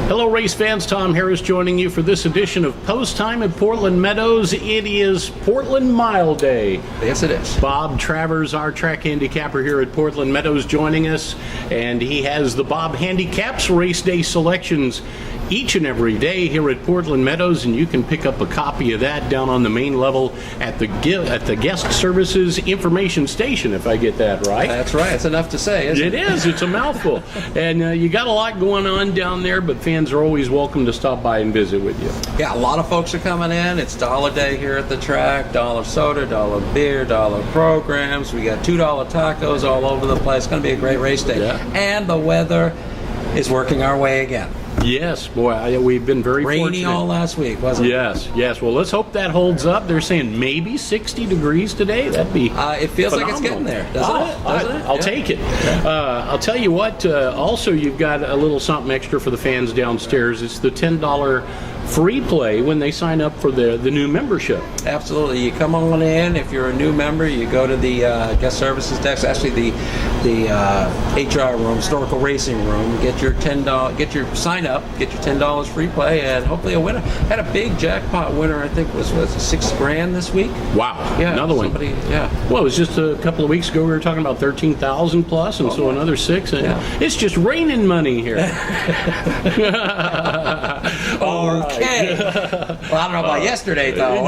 Hello race fans, Tom Harris joining you for this edition of Post Time at Portland Meadows. It is Portland Mile Day. Yes, it is. Bob Travers, our track handicapper here at Portland Meadows, joining us, and he has the Bob Handicaps race day selections each and every day here at Portland Meadows, and you can pick up a copy of that down on the main level at the Guest Services Information Station, if I get that right. That's right. It's enough to say, isn't it? It is. It's a mouthful. And you got a lot going on down there, but fans are always welcome to stop by and visit with you. Yeah, a lot of folks are coming in. It's dollar day here at the track. Dollar soda, dollar beer, dollar programs. We got $2 tacos all over the place. It's going to be a great race day. Yeah. And the weather is working our way again. Yes, boy, we've been very Rainy fortunate. all last week, wasn't it? Yes. Well, let's hope that holds up. They're saying maybe 60 degrees today. That'd be it feels phenomenal. like it's getting there, doesn't it? I'll take it. I'll tell you what, also you've got a little something extra for the fans downstairs. It's the $10 free play when they sign up for the new membership. Absolutely. You come on in. If you're a new member, you go to the guest services desk, actually the HR room, historical racing room, get your sign up, get your $10 free play, and hopefully a winner. Had a big jackpot winner, I think was $6,000 this week. Wow. Yeah, another one. Yeah. Well, it was just a couple of weeks ago we were talking about 13,000 plus, and so another 6. And it's just raining money here. Okay. Well, I don't know about yesterday, though.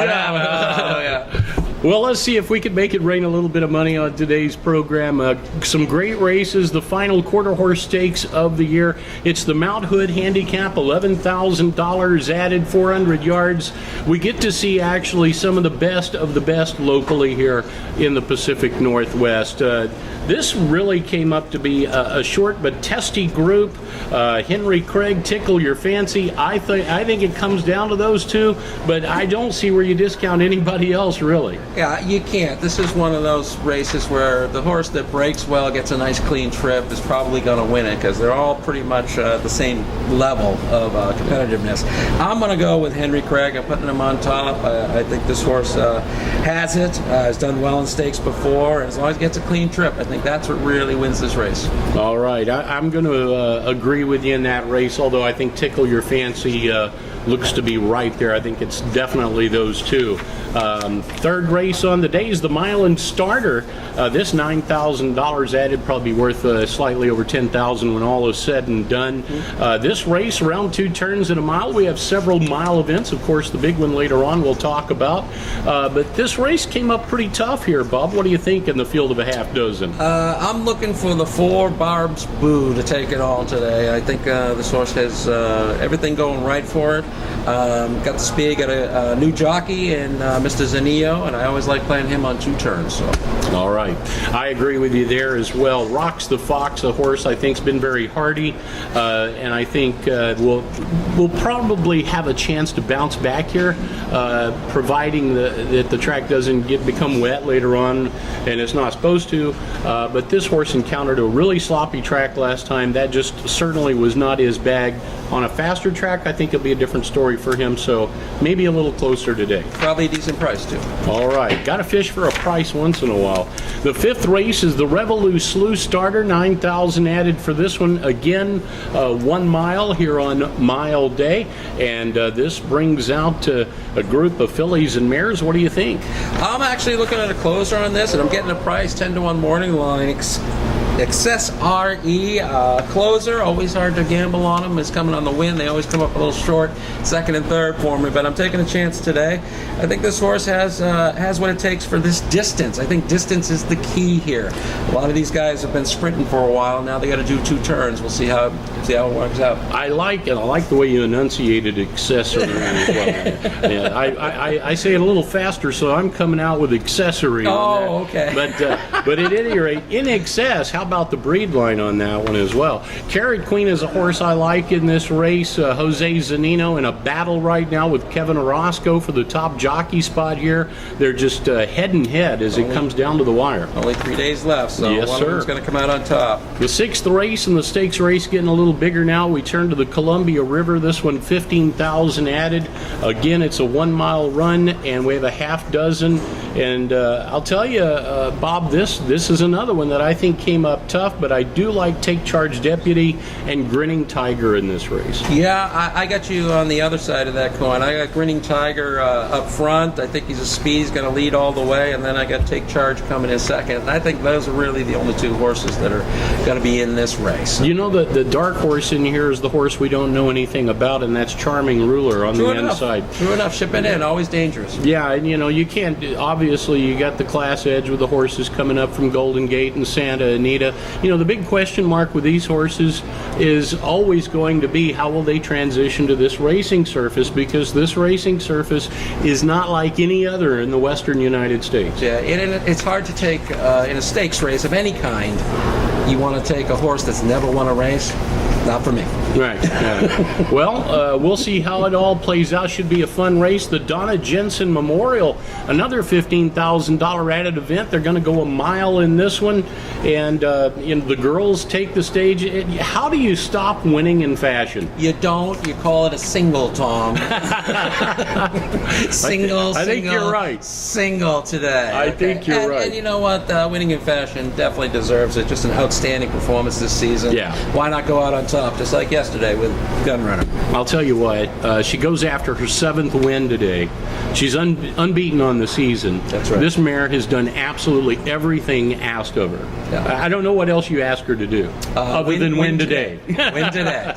Well, let's see if we can make it rain a little bit of money on today's program. Some great races, the final quarter horse stakes of the year. It's the Mount Hood Handicap, $11,000 added, 400 yards. We get to see actually some of the best locally here in the Pacific Northwest. This really came up to be a short but testy group. Henry Craig, Tickle Your Fancy. I think it comes down to those two, but I don't see where you discount anybody else, really. Yeah, you can't. This is one of those races where the horse that breaks well, gets a nice clean trip, is probably going to win it, because they're all pretty much the same level of competitiveness. I'm going to go with Henry Craig. I'm putting him on top. I think this horse has it. Has done well in stakes before, and as long as he gets a clean trip, I think that's what really wins this race. All right. I'm going to agree with you in that race, although I think Tickle Your Fancy looks to be right there. I think it's definitely those two. Third race on the day is the Milan Starter. This $9,000 added, probably worth slightly over $10,000 when all is said and done. This race, around 2 turns in a mile. We have several mile events. Of course, the big one later on we'll talk about. But this race came up pretty tough here, Bob. What do you think in the field of a half dozen? I'm looking for the 4 Barb's Boo to take it all today. I think this horse has everything going right for it. Got the speed, got a new jockey, and Mr. Zanillo, and I always like playing him on 2 turns. So. All right. I agree with you there as well. Rocks the Fox, a horse I think's been very hardy, and I think we'll probably have a chance to bounce back here, providing that the track doesn't become wet later on, and it's not supposed to. But this horse encountered a really sloppy track last time. That just certainly was not his bag. On a faster track, I think it'll be a different story for him, so maybe a little closer today. Probably a decent price, too. All right. Got to fish for a price once in a while. The 5th race is the Revolute Slew Starter, $9,000 added for this one. Again, 1 mile here on Mile Day, and this brings out a group of fillies and mares. What do you think? I'm actually looking at a closer on this, and I'm getting a price 10-1 morning line. Excess RE closer, always hard to gamble on them. Is coming on the win. They always come up a little short, 2nd and 3rd for me, but I'm taking a chance today. I think this horse has what it takes for this distance. I think distance is the key here. A lot of these guys have been sprinting for a while. Now they got to do 2 turns. We'll see how it works out. I like it. I like the way you enunciated accessory as well. Yeah, I say it a little faster, so I'm coming out with accessory. Oh, okay. But at any rate, in excess, how about the breed line on that one as well? Kerry Queen is a horse I like in this race. Jose Zanino in a battle right now with Kevin Orozco for the top jockey spot here. They're just head and head as it comes down to the wire. Only 3 days left, so yes, one of them's going to come out on top. The 6th race and the stakes race getting a little bigger now. We turn to the Columbia River. This one, $15,000 added. Again, it's a 1 mile run, and we have a half dozen. And I'll tell you, Bob, this is another one that I think came up tough, but I do like Take Charge Deputy and Grinning Tiger in this race. Yeah, I got you on the other side of that coin. I got Grinning Tiger up front. I think he's a speed. He's going to lead all the way, and then I got Take Charge coming in second. And I think those are really the only two horses that are going to be in this race. You know, the dark horse in here is the horse we don't know anything about, and that's Charming Ruler on the inside. True enough, shipping in, always dangerous. Yeah, and you can't, obviously you got the class edge with the horses coming up from Golden Gate and Santa Anita. The big question mark with these horses is always going to be how will they transition to this racing surface, because this racing surface is not like any other in the western United States. Yeah, it's hard to take in a stakes race of any kind. You want to take a horse that's never won a race? Not for me. Right. Yeah. Well, we'll see how it all plays out. Should be a fun race. The Donna Jensen Memorial, another $15,000 added event. They're going to go a mile in this one, and the girls take the stage. How do you stop winning in fashion? You don't. You call it a single, Tom. Single. I think you're right. Single today. I think you're right. And you know what? Winning in fashion definitely deserves it. Just an outstanding performance this season. Yeah. Why not go out on top, just like yesterday with Gunrunner? I'll tell you what, she goes after her 7th win today. She's unbeaten on the season. That's right. This mare has done absolutely everything asked of her. Yeah. I don't know what else you ask her to do other than win today. Win today.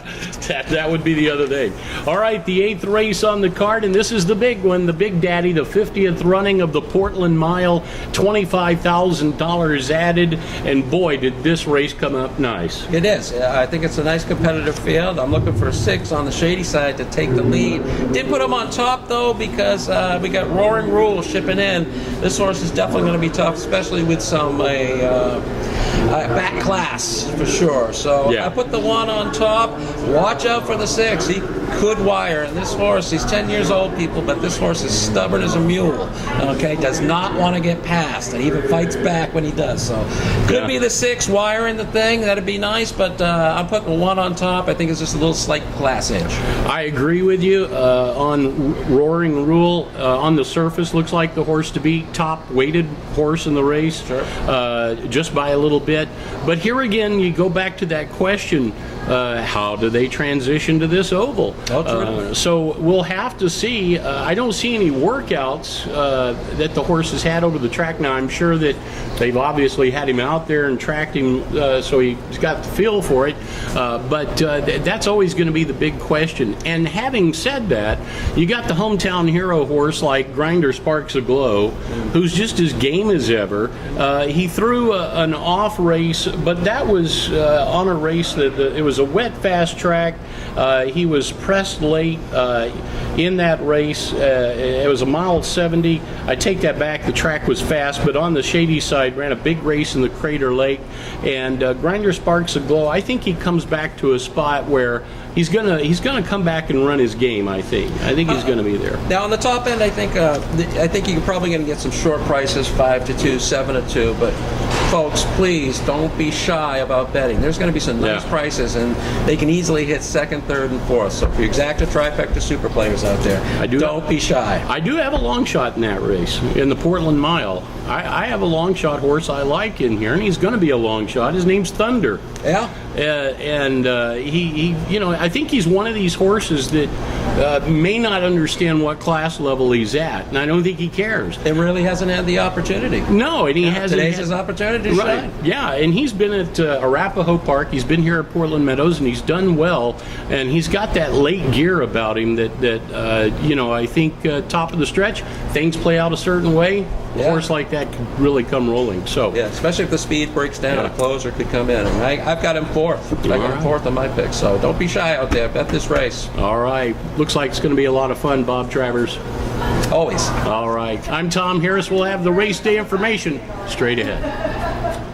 That would be the other thing. All right, the 8th race on the card, and this is the big one, the Big Daddy, the 50th running of the Portland Mile, $25,000 added, and boy, did this race come up nice. It is. I think it's a nice competitive field. I'm looking for a 6 on the shady side to take the lead. Did put him on top, though, because we got Roaring Rule shipping in. This horse is definitely going to be tough, especially with some back class, for sure. So yeah. I put the 1 on top. Watch out for the 6. He could wire. And this horse, he's 10 years old, people, but this horse is stubborn as a mule. Okay, does not want to get past, and even fights back when he does. So could be the 6 wiring the thing. That'd be nice, but I'm putting the 1 on top. I think it's just a little slight class edge. I agree with you on Roaring Rule. On the surface, looks like the horse to beat, top weighted horse in the race, Sure. Just by a little bit. But here again, you go back to that question, how do they transition to this oval? So we'll have to see. I don't see any workouts that the horse has had over the track. Now, I'm sure that they've obviously had him out there and tracked him, so he's got the feel for it. But that's always going to be the big question. And having said that, you got the hometown hero horse like Grinder Sparks Aglow, who's just as game as ever. He threw an off race, but that was on a race that it was a wet, fast track. He was pressed late in that race. It was a mile 70. I take that back. The track was fast, but on the shady side, ran a big race in the Crater Lake. And Grinder Sparks Aglow, I think he comes back to a spot where he's gonna come back and run his game. I think he's gonna be there. Now on the top end, I think you're probably going to get some short prices, 5-2, 7-2. But folks, please don't be shy about betting. There's going to be some nice prices, and they can easily hit 2nd, 3rd, and 4th. So for your exacta, trifecta, super players out there, don't be shy. I do have a long shot in that race in the Portland Mile. I have a long shot horse I like in here, and he's going to be a long shot. His name's Thunder. Yeah. And he, I think he's one of these horses that may not understand what class level he's at, and I don't think he cares. It really hasn't had the opportunity. No, and he hasn't. Today's his opportunity to shine. Yeah, and he's been at Arapahoe Park. He's been here at Portland Meadows, and he's done well. And he's got that late gear about him that I think top of the stretch, things play out a certain way. A horse like that could really come rolling. So yeah, especially if the speed breaks down, a closer could come in. And I've got him 4th. I got him 4th on my pick. So don't be shy out there. Bet this race. All right. Looks like it's going to be a lot of fun, Bob Travers. Always. All right. I'm Tom Harris. We'll have the race day information straight ahead.